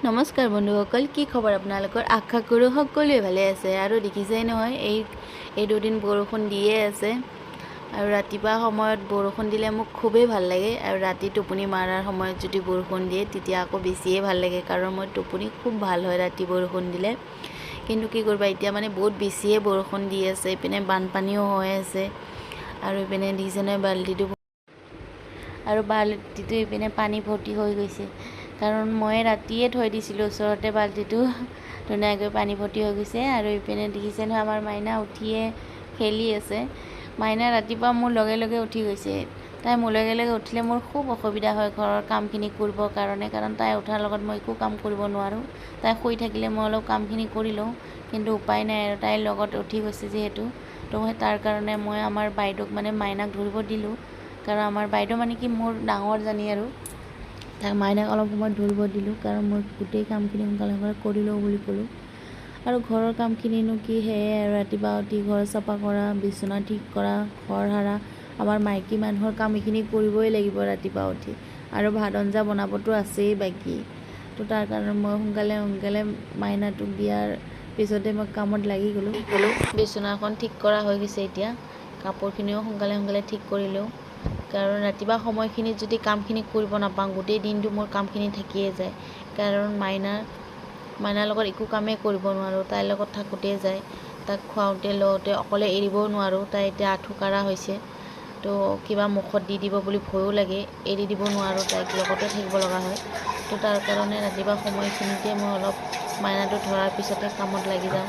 নমস্কাৰ বন্ধুসকল, কি খবৰ আপোনালোকৰ? আশা কৰোঁ সকলোৱে ভালে আছে। আৰু দেখিছেই নহয়, এই দুদিন বৰষুণ দিয়ে আছে। আৰু ৰাতিপুৱা সময়ত বৰষুণ দিলে মোক খুবেই ভাল লাগে। আৰু ৰাতি টোপনি মৰাৰ সময়ত যদি বৰষুণ দিয়ে তেতিয়া আকৌ বেছিয়ে ভাল লাগে, কাৰণ মই টোপনি খুব ভাল হয় ৰাতি বৰষুণ দিলে। কিন্তু কি কৰিবা, এতিয়া মানে বহুত বেছিয়ে বৰষুণ দি আছে। ইপিনে বানপানীও হৈ আছে। আৰু ইপিনে দিছে নহয় বাল্টিটো ইপিনে পানী ভৰ্তি হৈ গৈছে, কাৰণ মই ৰাতিয়ে থৈ দিছিলোঁ ওচৰতে বাল্টিটো। ধুনীয়াকৈ পানী ভৰ্তি হৈ গৈছে। আৰু ইপিনে দেখিছে নহয়, আমাৰ মাইনা উঠিয়ে খেলি আছে। মাইনা ৰাতিপুৱা মোৰ লগে লগে উঠি গৈছে। তাই মোৰ লগে লগে উঠিলে মোৰ খুব অসুবিধা হয় ঘৰৰ কামখিনি কৰিবৰ কাৰণে, কাৰণ তাই উঠাৰ লগত মই একো কাম কৰিব নোৱাৰোঁ। তাই শুই থাকিলে মই অলপ কামখিনি কৰি লওঁ, কিন্তু উপায় নাই আৰু, তাইৰ লগত উঠি গৈছে যিহেতু। তো তাৰ কাৰণে মই আমাৰ বাইদেউক মাইনাক ধৰিব দিলোঁ, কাৰণ আমাৰ বাইদেউ কি মোৰ ডাঙৰজনী, আৰু তাক মাইনাক অলপ সময় ধৰিব দিলোঁ, কাৰণ মই গোটেই কামখিনি সোনকালে কৰি লওঁ বুলি ক'লোঁ। আৰু ঘৰৰ কামখিনিনো কি, সেয়াই আৰু ৰাতিপুৱা উঠি ঘৰ চাফা কৰা, বিচনা ঠিক কৰা, ঘৰ সাৰা, আমাৰ মাইকী মানুহৰ কাম এইখিনি কৰিবই লাগিব ৰাতিপুৱা উঠি। আৰু ভাত আঞ্জা বনাবতো আছেই বাকী। তো তাৰ কাৰণে মই সোনকালে মাইনাটোক দিয়াৰ পিছতে মই কামত লাগি গ'লোঁ। বিচনাখন ঠিক কৰা হৈ গৈছে এতিয়া। কাপোৰখিনিও সোনকালে ঠিক কৰিলোঁ, কাৰণ ৰাতিপুৱা সময়খিনিত যদি কামখিনি কৰিব নাপাওঁ, গোটেই দিনটো মোৰ কামখিনি থাকিয়ে যায়। কাৰণ মাইনাৰ লগত একো কামেই কৰিব নোৱাৰোঁ, তাইৰ লগত থাকোঁতেই যায়। তাক খুৱাওঁতে লওঁতে অকলে এৰিবও নোৱাৰোঁ। তাই এতিয়া আঁঠু কাঢ়া হৈছে, তো কিবা মুখত দি দিব বুলি ভয়ো লাগে, এৰি দিব নোৱাৰোঁ, তাইক লগতে থাকিব লগা হয়। তো তাৰ কাৰণে ৰাতিপুৱা সময়খিনিতে মই অলপ মাইনাটো ধৰাৰ পিছতে কামত লাগি যাওঁ।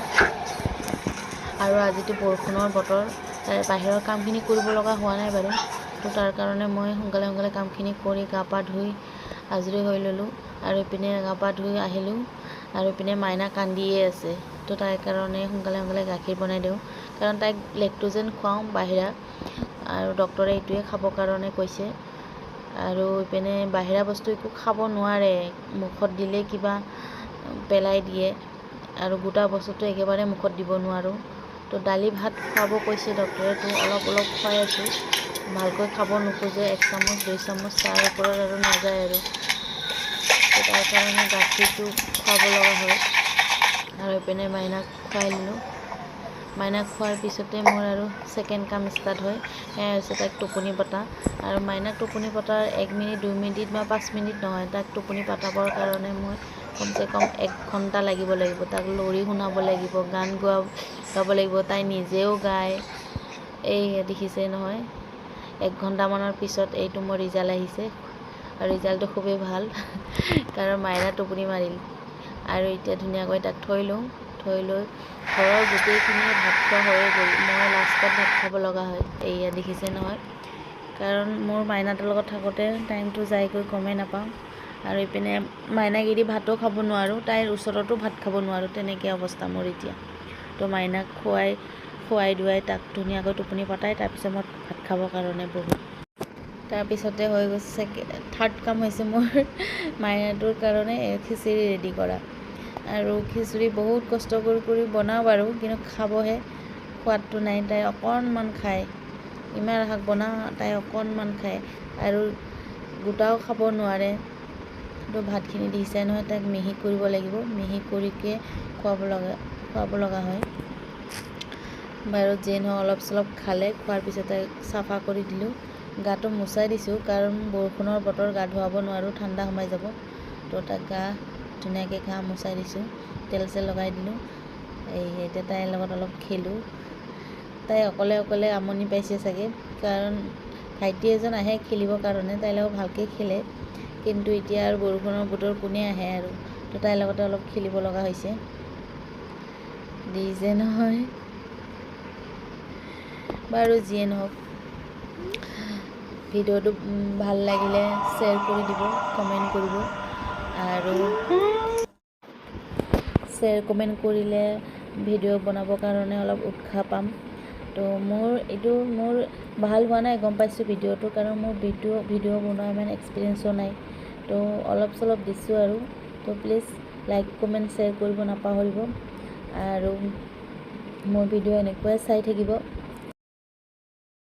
আৰু আজিতো বৰষুণৰ বতৰ, তাই বাহিৰৰ কামখিনি কৰিব লগা হোৱা নাই বাৰু। তো তাৰ কাৰণে মই সোনকালে কামখিনি কৰি গা পা ধুই আজৰি হৈ ল'লোঁ। আৰু ইপিনে গা পা ধুই আহিলোঁ, আৰু ইপিনে মাইনা কান্দিয়ে আছে। তো তাইৰ কাৰণে সোনকালে গাখীৰ বনাই দিওঁ, কাৰণ তাইক লেক্টোজেন খুৱাওঁ বাহিৰা, আৰু ডক্টৰে এইটোৱে খাবৰ কাৰণে কৈছে। আৰু ইপিনে বাহিৰা বস্তু একো খাব নোৱাৰে, মুখত দিলে কিবা পেলাই দিয়ে, আৰু গোটা বস্তুটো একেবাৰে মুখত দিব নোৱাৰোঁ। তো দালি ভাত খুৱাব কৈছে ডক্টৰে, তো অলপ খুৱাই আছোঁ। ভালকৈ খাব নোখোজে, 1 চামুচ 2 চামুচ, তাৰ ওপৰত আৰু নাযায় আৰু। তো তাৰ কাৰণে গাখীৰটো খুৱাব লগা হয়। আৰু ইপিনে মাইনাক খুৱাই ল'লোঁ। মাইনাক খোৱাৰ পিছতে মোৰ আৰু ছেকেণ্ড কাম ষ্টাৰ্ট হয়, সেয়া হৈছে তাইক টোপনি পতা। আৰু মাইনাক টোপনি পতাৰ 1 মিনিট 2 মিনিট বা 5 মিনিট নহয়, তাক টোপনি পতাবৰ কাৰণে মই কমচে কম 1 ঘণ্টা লাগিব। তাক লৰি শুনাব লাগিব, গান গাব লাগিব, তাই নিজেও গায়। এই দেখিছে নহয়, 1 ঘণ্টামানৰ পিছত এইটো মোৰ ৰিজাল্ট আহিছে, আৰু ৰিজাল্টটো খুবেই ভাল। কাৰণ মাইনা টোপনি মাৰিল। আৰু এতিয়া ধুনীয়াকৈ তাক থৈ লৈ ঘৰৰ গোটেইখিনিয়ে ভাত খোৱা হৈয়ে গ'ল। মই লাষ্টত ভাত খাব লগা হয়, এইয়া দেখিছে নহয়। কাৰণ মোৰ মাইনাটোৰ লগত থাকোঁতে টাইমটো যায়গৈ গমেই নাপাওঁ। আৰু ইপিনে মাইনাক এৰি ভাতো খাব নোৱাৰোঁ, তাইৰ ওচৰতো ভাত খাব নোৱাৰোঁ, তেনেকৈ অৱস্থা মোৰ এতিয়া। তো মাইনাক খুৱাই দুৱাই তাক ধুনীয়াকৈ টোপনি পতাই তাৰপিছত মই ভাত খাবৰ কাৰণে বহোঁ। তাৰপিছতে হৈ গৈছে থাৰ্ড কাম হৈছে মোৰ মাইনাটোৰ কাৰণে খিচিৰি ৰেডি কৰা। আৰু খিচিৰি বহুত কষ্ট কৰি বনাওঁ বাৰু, কিন্তু খাবহে সোৱাদটো নাই। তাই অকণমান খায়, ইমান শাক বনাওঁ, তাই অকণমান খায়, আৰু গোটাও খাব নোৱাৰে। তো ভাতখিনি দিছে নহয়, তাক মিহি কৰিব লাগিব, মিহি কৰিকে খুৱাব লগা হয় বাৰু। যিয়ে নহওক অলপ চলপ খালে, খোৱাৰ পিছত তাইক চাফা কৰি দিলোঁ। গাটো মোচাই দিছোঁ, কাৰণ বৰষুণৰ বতৰ, গা ধুৱাব নোৱাৰোঁ, ঠাণ্ডা সোমাই যাব। তো তাক ধুনীয়াকৈ গা মোচাই দিছোঁ, তেল চেল লগাই দিলোঁ। এতিয়া তাইৰ লগত অলপ খেলোঁ। তাই অকলে আমনি পাইছে চাগে, কাৰণ ভাইটি এজন আহে খেলিবৰ কাৰণে, তাইৰ লগত ভালকৈ খেলে। কিন্তু এতিয়া আৰু বৰষুণৰ বতৰ, কোনে আহে আৰু। তো তাইৰ লগতে অলপ খেলিব লগা হৈছে, দিছে নহয় বাৰু। যিয়ে নহওক, ভিডিঅ'টো ভাল লাগিলে শ্বেয়াৰ কৰি দিব, কমেণ্ট কৰিব। আৰু কমেণ্ট কৰিলে ভিডিঅ' বনাবৰ কাৰণে অলপ উৎসাহ পাম। তো মোৰ ভাল হোৱা নাই গম পাইছোঁ ভিডিঅ'টো, কাৰণ মোৰ ভিডিঅ' বনোৱা ইমান এক্সপিৰিয়েঞ্চো নাই। তো অলপ চলপ দিছোঁ আৰু। তো প্লিজ লাইক কমেণ্ট শ্বেয়াৰ কৰিব নাপাহৰিব। আৰু মোৰ ভিডিঅ' এনেকুৱাই চাই থাকিব।